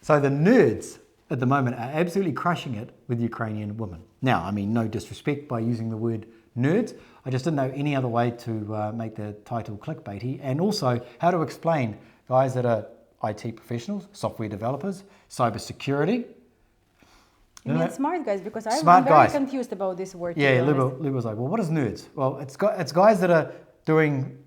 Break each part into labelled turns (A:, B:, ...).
A: So the nerds at the moment are absolutely crushing it with Ukrainian women. Now, I mean, no disrespect by using the word nerds. I just didn't know any other way to make the title clickbaity, and also how to explain guys that are IT professionals, software developers, cybersecurity.
B: You mean smart guys? Because I'm
A: Smart
B: very
A: guys.
B: confused about this word.
A: Yeah, Luba was like, well, what is nerds? Well, it's guys that are doing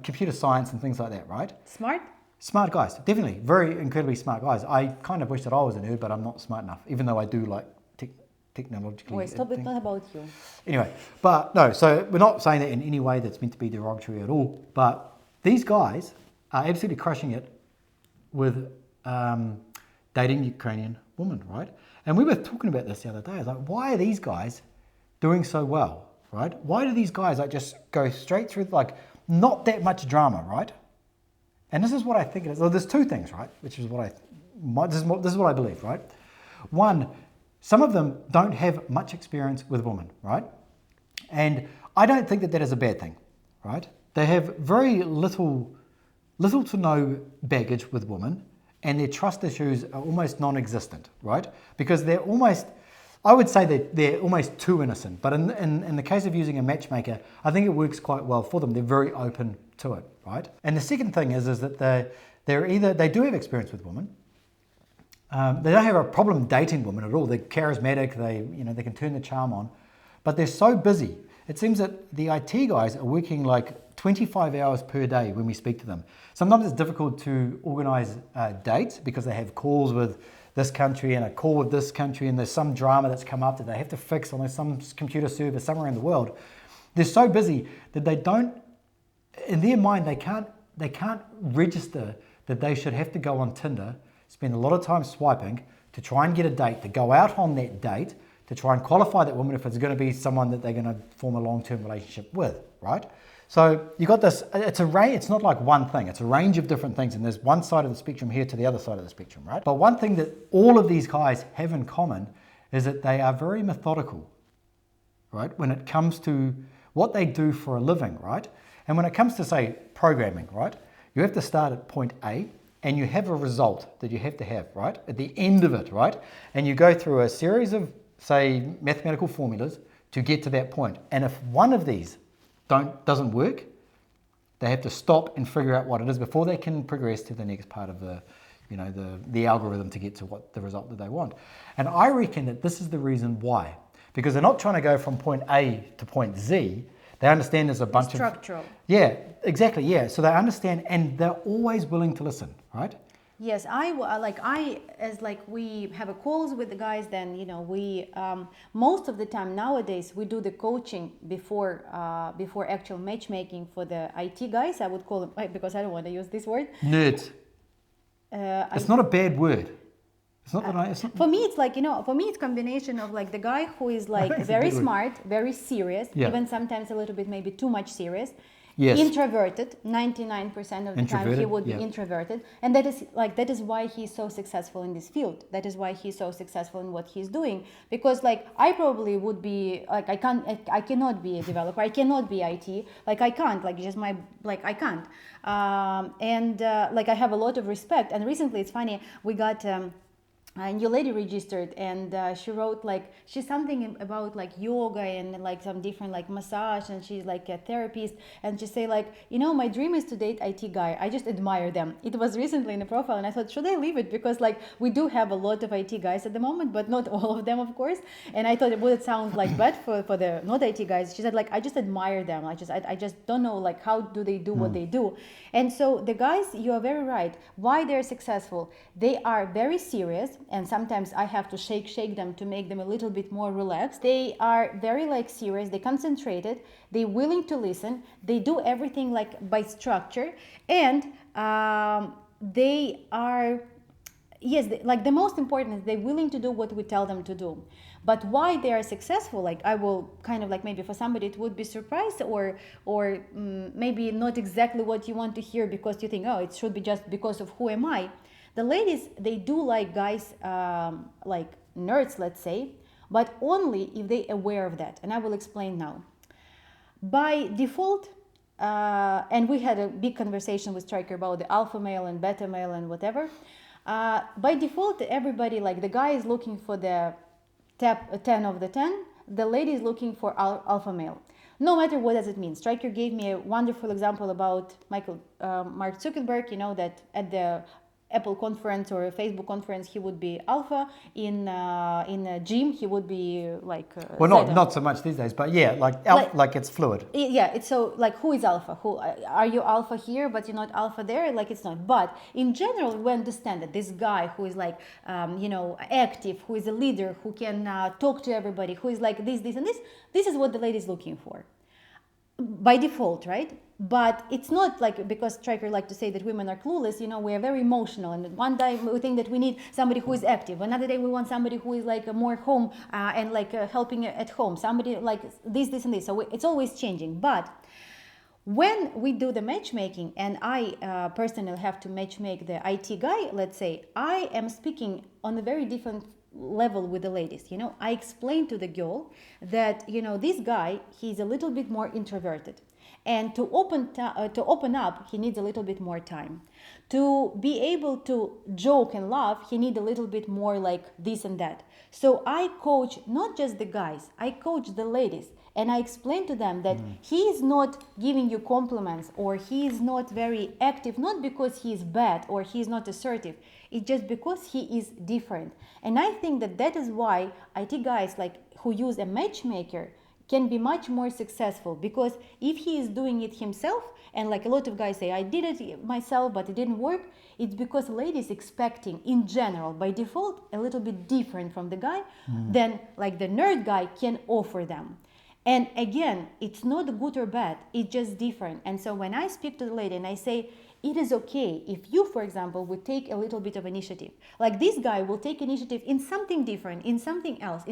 A: computer science and things like that, right?
B: Smart?
A: Smart guys, definitely. Very incredibly smart guys. I kind of wish that I was a nerd, but I'm not smart enough, even though I do like technologically.
B: Wait, stop, it's not about you.
A: Anyway, but no, so we're not saying that in any way that's meant to be derogatory at all, but these guys are absolutely crushing it with dating Ukrainian women, right? And we were talking about this the other day. I was like, why are these guys doing so well, right? Why do these guys like just go straight through, like not that much drama, right? And this is what I think it is. Well, there's two things, right? Which is what this is what I believe, right? One, some of them don't have much experience with women, right? And I don't think that that is a bad thing, right? They have very little to no baggage with women, and their trust issues are almost non-existent, right? Because they're almost, I would say that they're almost too innocent. But in the case of using a matchmaker, I think it works quite well for them. They're very open to it, right? And the second thing is that they do have experience with women. They don't have a problem dating women at all. They're charismatic. They can turn the charm on, but they're so busy. It seems that the IT guys are working like 25 hours per day when we speak to them. Sometimes it's difficult to organize dates because they have calls with this country and a call with this country, and there's some drama that's come up that they have to fix on some computer server somewhere in the world. They're so busy that they don't, in their mind, they can't register that they should have to go on Tinder, spend a lot of time swiping to try and get a date, to go out on that date, to try and qualify that woman if it's going to be someone that they're going to form a long-term relationship with, right? So you got this, it's not like one thing, it's a range of different things, and there's one side of the spectrum here to the other side of the spectrum, right? But one thing that all of these guys have in common is that they are very methodical, right? When it comes to what they do for a living, right? And when it comes to, say, programming, right? You have to start at point A, and you have a result that you have to have, right? At the end of it, right? And you go through a series of, say, mathematical formulas to get to that point. And if one of these doesn't work, they have to stop and figure out what it is before they can progress to the next part of the algorithm to get to what the result that they want. And I reckon that this is the reason why. Because they're not trying to go from point A to point Z. They understand there's a bunch of...
B: Structural.
A: Yeah, exactly, yeah. So they understand, and they're always willing to listen, right?
B: Yes, we have calls with the guys, then, we, most of the time nowadays, we do the coaching before actual matchmaking for the IT guys. I would call them, because I don't want to use this word.
A: Nerds. It's not a bad word. It's not that it's not...
B: For me, it's like, for me, it's combination of like the guy who is like very smart, very serious, even sometimes a little bit maybe too much serious. Yes. Introverted, 99% of the time he would be introverted, and that is why he's so successful in this field. That is why he's so successful in what he's doing. Because like I probably would be like I cannot be a developer, I cannot be IT, like I can't, like just my like I can't, like I have a lot of respect. And recently, it's funny, we got. A new lady registered, and she wrote like she's something about like yoga and like some different like massage, and she's like a therapist, and she say like, my dream is to date IT guy. I just admire them. It was recently in the profile, and I thought, should I leave it? Because like we do have a lot of IT guys at the moment, but not all of them, of course. And I thought, would it sound like bad for the not IT guys? She said like, I just admire them. I just don't know like how do they do what they do. And so the guys, you are very right. Why they're successful? They are very serious. And sometimes I have to shake them to make them a little bit more relaxed. They are very like serious, they concentrated, they're willing to listen, they do everything like by structure, and they are, yes, like the most important is they're willing to do what we tell them to do. But why they are successful, like I will kind of like maybe for somebody it would be surprised or maybe not exactly what you want to hear because you think, oh, it should be just because of who am I. The ladies, they do like guys like nerds, let's say, but only if they're aware of that. And I will explain now. By default, and we had a big conversation with Stryker about the alpha male and beta male and whatever. By default, everybody, like the guy is looking for the 10 of the 10, the lady is looking for alpha male. No matter what does it mean. Stryker gave me a wonderful example about Mark Zuckerberg, that at the Apple conference or a Facebook conference, he would be alpha. In a gym, he would be like.
A: Well, not so much these days, but yeah, like it's fluid.
B: Yeah, it's so like who is alpha? Who are you alpha here, but you're not alpha there? Like it's not. But in general, we understand that this guy who is like active, who is a leader, who can talk to everybody, who is like this, and this. This is what the lady is looking for. By default, right? But it's not like, because Stryker like to say that women are clueless, we are very emotional, and one day we think that we need somebody who is active, another day we want somebody who is like more home and like helping at home, somebody like this and this, so it's always changing. But when we do the matchmaking, and I personally have to matchmake the IT guy, let's say, I am speaking on a very different level with the ladies. I explain to the girl that this guy, he's a little bit more introverted, and to open up, he needs a little bit more time. To be able to joke and laugh, he needs a little bit more like this and that. So I coach not just the guys, I coach the ladies, and I explain to them that he is not giving you compliments, or he is not very active, not because he is bad or he is not assertive. It's just because he is different. And I think that is why IT guys like who use a matchmaker can be much more successful, because if he is doing it himself, and like a lot of guys say, I did it myself but it didn't work, it's because ladies expecting in general by default a little bit different from the guy than like the nerd guy can offer them. And again, it's not good or bad, it's just different. And so when I speak to the lady and I say, it is okay if you, for example, would take a little bit of initiative. Like this guy will take initiative in something different, in something else.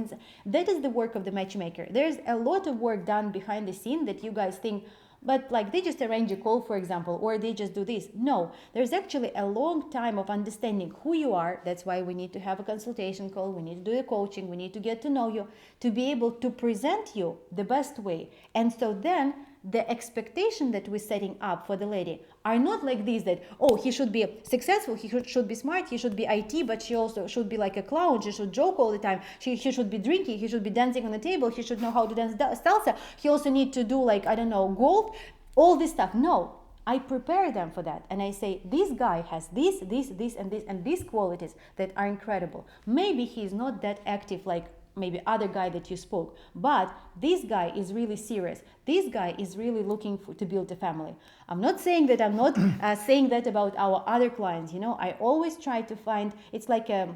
B: That is the work of the matchmaker. There's a lot of work done behind the scene that you guys think, but like they just arrange a call, for example, or they just do this. No, there's actually a long time of understanding who you are. That's why we need to have a consultation call. We need to do the coaching. We need to get to know you to be able to present you the best way. And so then the expectation that we're setting up for the lady are not like this, that, oh, he should be successful, he should be smart, he should be IT, but she also should be like a clown, she should joke all the time, he should be drinking, he should be dancing on the table, he should know how to dance salsa, he also need to do like, I don't know, golf, all this stuff. No, I prepare them for that, and I say, this guy has this, and these qualities that are incredible. Maybe he's not that active like maybe other guy that you spoke, but this guy is really serious. This guy is really looking to build a family. I'm not saying that, I'm not saying that about our other clients. I always try to find, it's like a,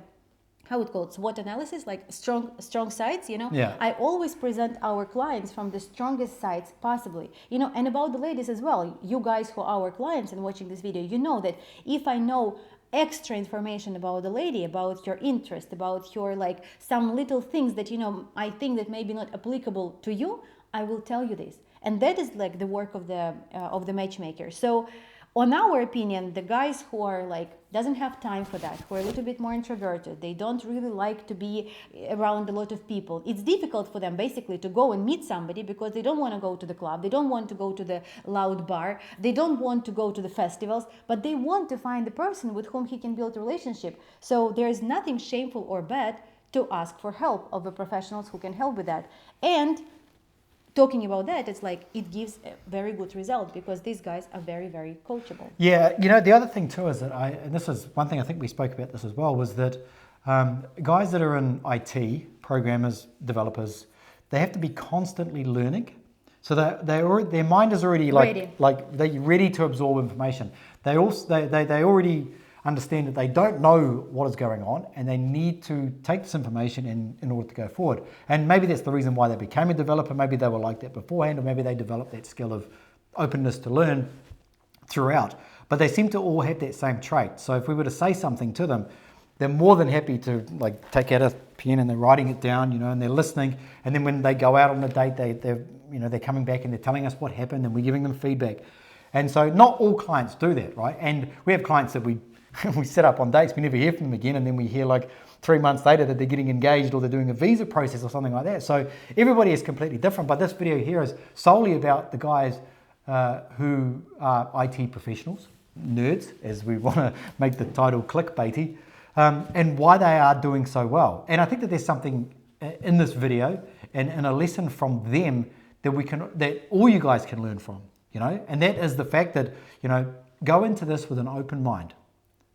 B: how it called, SWOT analysis, like strong sides,
A: Yeah.
B: I always present our clients from the strongest sides possibly, and about the ladies as well. You guys who are our clients and watching this video, you know that if I know extra information about the lady, about your interest, about your like some little things that I think that maybe not applicable to you, I will tell you this. And that is like the work of the matchmaker. So on our opinion, the guys who are like doesn't have time for that, who are a little bit more introverted, they don't really like to be around a lot of people. It's difficult for them basically to go and meet somebody because they don't want to go to the club, they don't want to go to the loud bar, they don't want to go to the festivals, but they want to find the person with whom he can build a relationship. So there is nothing shameful or bad to ask for help of the professionals who can help with that. And talking about that, it's like it gives a very good result because these guys are very, very coachable.
A: Yeah, the other thing too is that and this is one thing I think we spoke about this as well, was that guys that are in IT, programmers, developers, they have to be constantly learning. So their mind is already like they're ready to absorb information. They already understand that they don't know what is going on and they need to take this information in order to go forward. And maybe that's the reason why they became a developer. Maybe they were like that beforehand, or maybe they developed that skill of openness to learn throughout. But they seem to all have that same trait. So if we were to say something to them, they're more than happy to like take out a pen and they're writing it down, and they're listening. And then when they go out on a date, they're coming back and they're telling us what happened and we're giving them feedback. And so not all clients do that, right? And we have clients that we set up on dates, we never hear from them again, and then we hear like 3 months later that they're getting engaged or they're doing a visa process or something like that. So everybody is completely different, but this video here is solely about the guys who are IT professionals, nerds, as we want to make the title clickbaity, and why they are doing so well. And I think that there's something in this video and a lesson from them that all you guys can learn from, you know, and that is the fact that, you know, go into this with an open mind,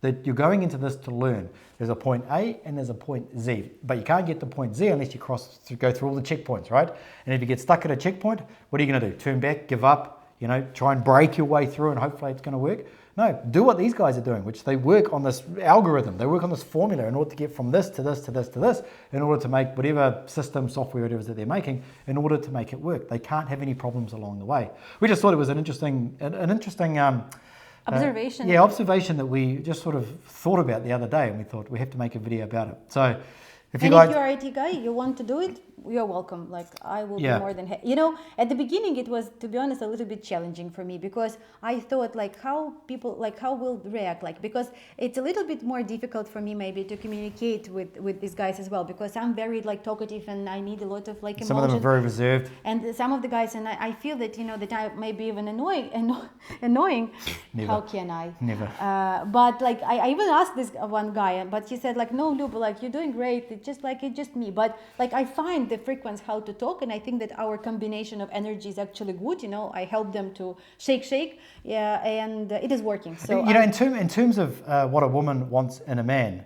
A: that you're going into this to learn. There's a point A and there's a point Z, but you can't get to point Z unless you go through all the checkpoints, right? And if you get stuck at a checkpoint, what are you going to do? Turn back, give up, you know, try and break your way through and hopefully it's going to work? No, do what these guys are doing, which they work on this algorithm, they work on this formula in order to get from this to this to this to this, in order to make whatever system, software, whatever it is that they're making, in order to make it work. They can't have any problems along the way. We just thought it was an interesting
B: observation.
A: Observation that we just sort of thought about the other day, and we thought we have to make a video about it. So
B: if you're an IT guy, you want to do it, you're welcome. Like, I will be more than happy. You know, at the beginning it was, to be honest, a little bit challenging for me, because I thought like how will react, like, because it's a little bit more difficult for me maybe to communicate with these guys as well, because I'm very like talkative and I need a lot of like emotion.
A: Some of them are very reserved.
B: And some of the guys, and I feel that, you know, that I may be even annoying.
A: Never.
B: How can I?
A: Never.
B: But like I even asked this one guy, but he said like, no, Luba, like you're doing great. It's just me. But like I find the frequency how to talk, and I think that our combination of energy is actually good. You know, I help them to shake, and it is working. So
A: you know, in terms of what a woman wants in a man,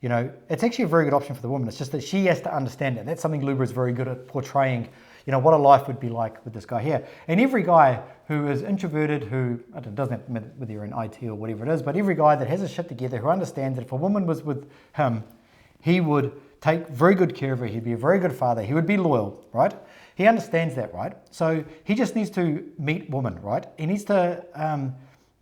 A: you know, it's actually a very good option for the woman. It's just that she has to understand it. That's something Luba is very good at portraying. You know, what a life would be like with this guy here. And every guy who is introverted, who doesn't have to, whether you're in IT or whatever it is, but every guy that has his shit together, who understands that if a woman was with him, he would take very good care of her, he'd be a very good father, he would be loyal, right? He understands that, right? So he just needs to meet women, right? He needs to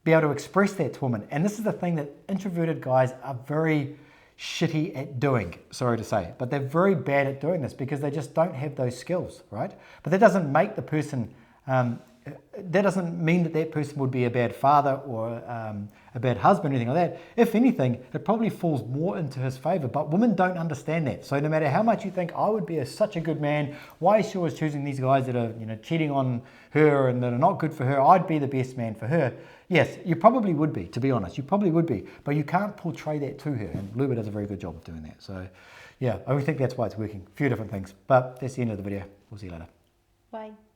A: be able to express that to women. And this is the thing that introverted guys are very shitty at doing, sorry to say, but they're very bad at doing this because they just don't have those skills, right? But that doesn't make the person, that doesn't mean that person would be a bad father or a bad husband or anything like that. If anything, it probably falls more into his favor, but women don't understand that. So no matter how much you think I would be such a good man, why is she always choosing these guys that are, you know, cheating on her and that are not good for her? I'd be the best man for her. Yes, you probably would be, to be honest. You probably would be, but you can't portray that to her. And Luba does a very good job of doing that. So yeah, I think that's why it's working. A few different things, but that's the end of the video. We'll see you later.
B: Bye.